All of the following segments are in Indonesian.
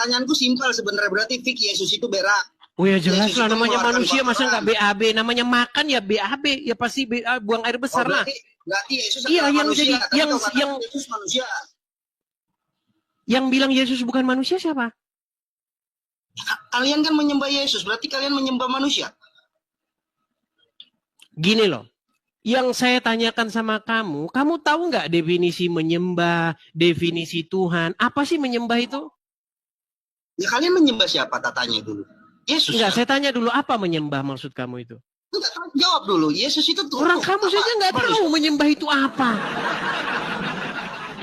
pertanyaanku simpel sebenarnya. Berarti fik Yesus itu berak. Oh ya jelas Yesus lah, itu namanya mengeluarkan manusia masa nggak kotoran. BAB, namanya makan ya BAB, ya pasti buang air besar lah. Berarti Yesus Iya, adalah yang manusia. jadi Tapi kau katakan Yesus manusia. Yang bilang Yesus bukan manusia siapa? Kalian kan menyembah Yesus, berarti kalian menyembah manusia. Gini loh, yang saya tanyakan sama kamu, kamu tahu nggak definisi menyembah, definisi Tuhan? Apa sih menyembah itu? Ya kalian menyembah siapa? Tanya dulu. Yesus. Enggak, saya tanya dulu apa menyembah maksud kamu itu? Enggak, jawab dulu. Yesus itu Tuhan. Orang kamu saja nggak tahu menyembah itu apa.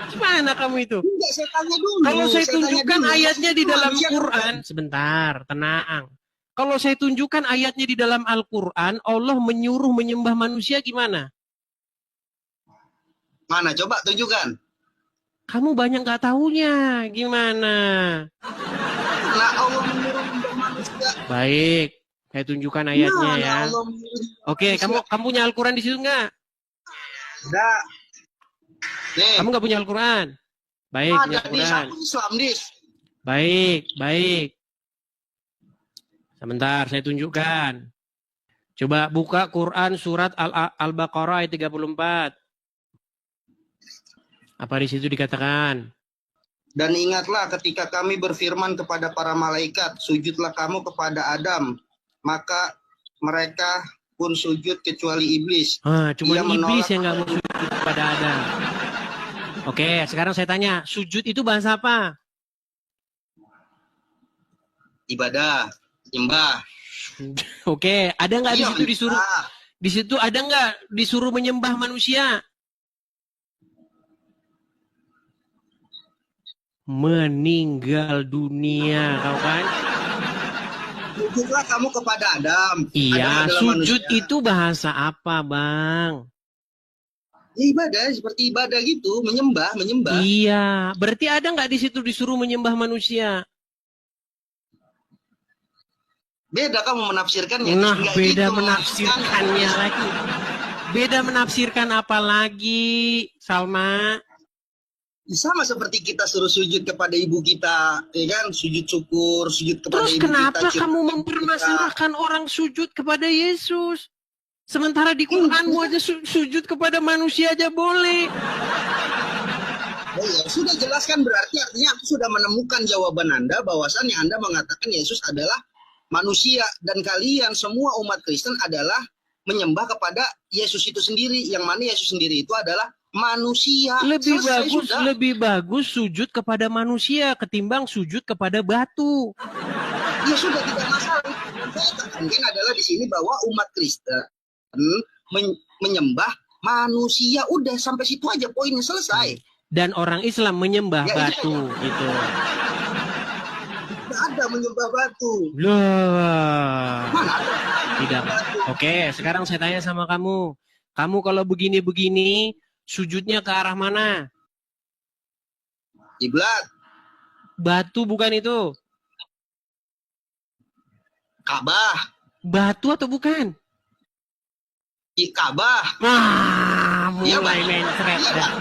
Gimana kamu itu? Enggak, saya tanya dulu. Kalau saya tunjukkan ayatnya di dalam Quran, sebentar, tenang. Kalau saya tunjukkan ayatnya di dalam Al-Quran, Allah menyuruh menyembah manusia gimana? Mana? Coba tunjukkan. Kamu banyak nggak tahunya, gimana? Nah, Allah menyuruh menyembah manusia. Baik, saya tunjukkan ayatnya ya. Oke, kamu punya Al-Quran di situ nggak? Enggak. Nih. Kamu nggak punya Al-Quran? Baik, punya Al-Quran. Islam, Baik. Sebentar, saya tunjukkan. Coba buka Quran surat Al-Baqarah ayat 34. Apa di situ dikatakan? Dan ingatlah ketika kami berfirman kepada para malaikat, sujudlah kamu kepada Adam. Maka mereka pun sujud kecuali iblis. Cuma iblis yang nggak mau sujud kepada Adam. Oke, sekarang saya tanya, sujud itu bahasa apa? Ibadah, nyembah. Oke, ada nggak di situ disuruh? Di situ ada nggak disuruh menyembah manusia? Meninggal dunia, kau kan? Sujudlah kamu kepada Adam. Iya, sujud manusia. Itu bahasa apa, Bang? Ibadah, seperti ibadah gitu, menyembah. Iya, berarti ada nggak di situ disuruh menyembah manusia? Beda kamu menafsirkannya. Nah, beda gitu, menafsirkannya lagi. Beda menafsirkan apa lagi, Salma? Sama seperti kita suruh sujud kepada ibu kita, ya kan? Sujud syukur, sujud kepada terus ibu kita. Terus kenapa kamu mempermasalahkan orang sujud kepada Yesus? Sementara di Quranmu aja sujud kepada manusia aja boleh. Oh ya, sudah jelaskan, berarti artinya aku sudah menemukan jawaban Anda bahwasannya Anda mengatakan Yesus adalah manusia dan kalian semua umat Kristen adalah menyembah kepada Yesus itu sendiri, yang mana Yesus sendiri itu adalah manusia. Lebih bagus sujud kepada manusia ketimbang sujud kepada batu. Ya sudah, tidak masalah. Saya tekankan adalah di sini bahwa umat Kristen menyembah manusia, udah sampai situ aja poinnya, selesai. Dan orang Islam menyembah batu gitu. Tidak ada menyembah batu. Loh. Mana ada? Tidak. Oke, sekarang saya tanya sama kamu. Kamu kalau begini-begini sujudnya ke arah mana? Kiblat. Batu bukan itu? Ka'bah. Batu atau bukan? Ka'bah. Mulai mencret. Ya,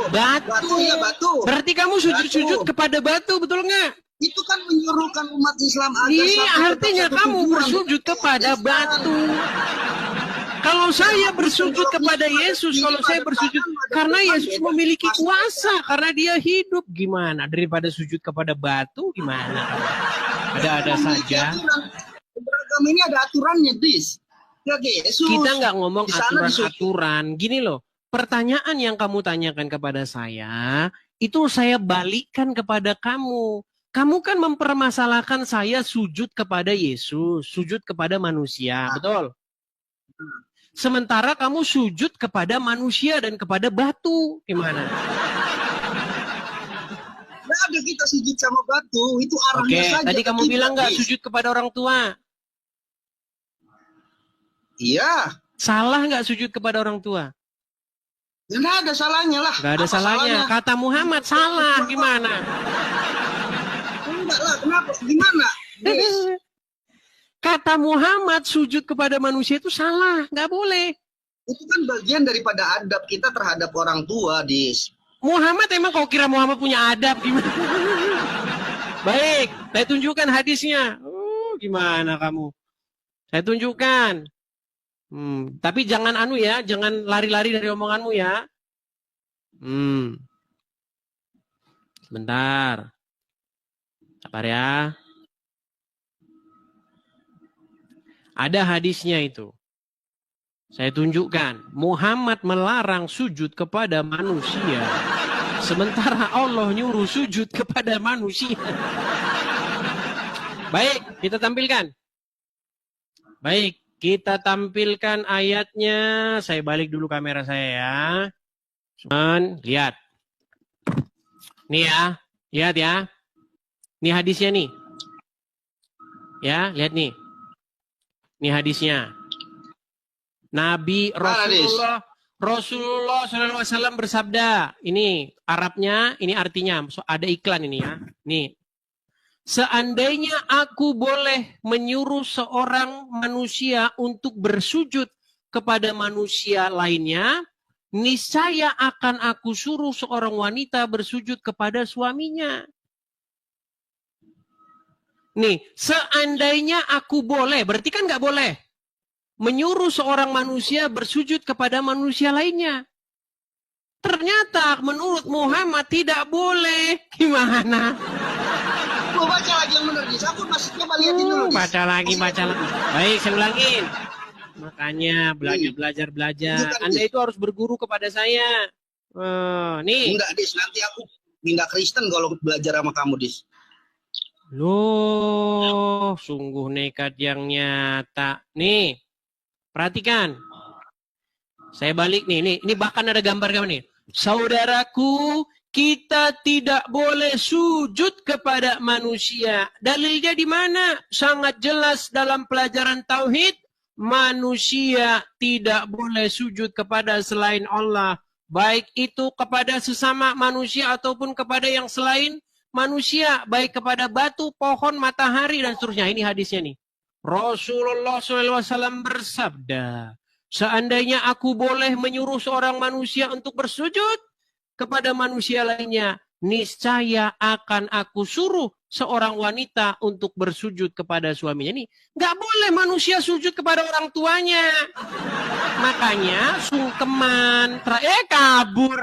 batu. Ya, batu. Berarti kamu sujud-sujud kepada batu, betul nggak? Itu kan menyuruhkan umat Islam agar iya, artinya kamu bersujud kepada batu. Kalau saya bersujud kepada Yesus, kalau saya bersujud karena Yesus memiliki kuasa, karena dia hidup, gimana? Daripada sujud kepada batu, gimana? Ada-ada saja. Beragam ini ada aturannya, Dis. Kita nggak ngomong aturan-aturan. Gini loh, pertanyaan yang kamu tanyakan kepada saya, itu saya balikkan kepada kamu. Kamu kan mempermasalahkan saya sujud kepada Yesus, sujud kepada manusia, betul? Sementara kamu sujud kepada manusia dan kepada batu, gimana? Nggak ada kita sujud sama batu, itu arahnya saja. Oke, tadi kamu bilang nggak sujud kepada orang tua? Iya. Salah nggak sujud kepada orang tua? Nggak ada salahnya lah. Nggak ada salahnya. Kata Muhammad salah, gimana? Enggak lah, kenapa? Gimana? Kata Muhammad sujud kepada manusia itu salah, nggak boleh. Itu kan bagian daripada adab kita terhadap orang tua, Dis. Muhammad emang kau kira Muhammad punya adab gimana? Baik, saya tunjukkan hadisnya. Oh, gimana kamu? Saya tunjukkan. Tapi jangan anu ya, jangan lari-lari dari omonganmu ya. Sebentar. Sabar ya. Ada hadisnya itu. Saya tunjukkan. Muhammad melarang sujud kepada manusia. Sementara Allah nyuruh sujud kepada manusia. Baik, kita tampilkan. Baik, kita tampilkan ayatnya. Saya balik dulu kamera saya ya. Lihat. Nih ya. Lihat ya. Ini hadisnya nih. Ya, lihat nih. Ini hadisnya. Nabi Rasulullah SAW bersabda. Ini Arabnya, ini artinya. Ada iklan ini ya. Nih. Seandainya aku boleh menyuruh seorang manusia untuk bersujud kepada manusia lainnya, niscaya akan aku suruh seorang wanita bersujud kepada suaminya. Nih, seandainya aku boleh, berarti kan nggak boleh menyuruh seorang manusia bersujud kepada manusia lainnya. Ternyata menurut Muhammad tidak boleh. Gimana? Mau baca lagi yang benar, Dis. Aku masih coba lihatin dulu, Dis. Baca lagi. Baik, saya ulangin. Makanya belajar. Anda itu harus berguru kepada saya. Nih. Enggak, Dis. Nanti aku pindah Kristen kalau belajar sama kamu, Dis. Loh, sungguh nekat yang nyata. Nih, perhatikan. Saya balik nih. Ini bahkan ada gambar kamu nih. Saudaraku, kita tidak boleh sujud kepada manusia. Dalilnya di mana? Sangat jelas dalam pelajaran tauhid. Manusia tidak boleh sujud kepada selain Allah. Baik itu kepada sesama manusia ataupun kepada yang selain manusia. Baik kepada batu, pohon, matahari, dan seterusnya. Ini hadisnya nih. Rasulullah SAW bersabda, seandainya aku boleh menyuruh seorang manusia untuk bersujud kepada manusia lainnya, niscaya akan aku suruh seorang wanita untuk bersujud kepada suaminya. Nih, nggak boleh manusia sujud kepada orang tuanya. Makanya sungkeman, kabur.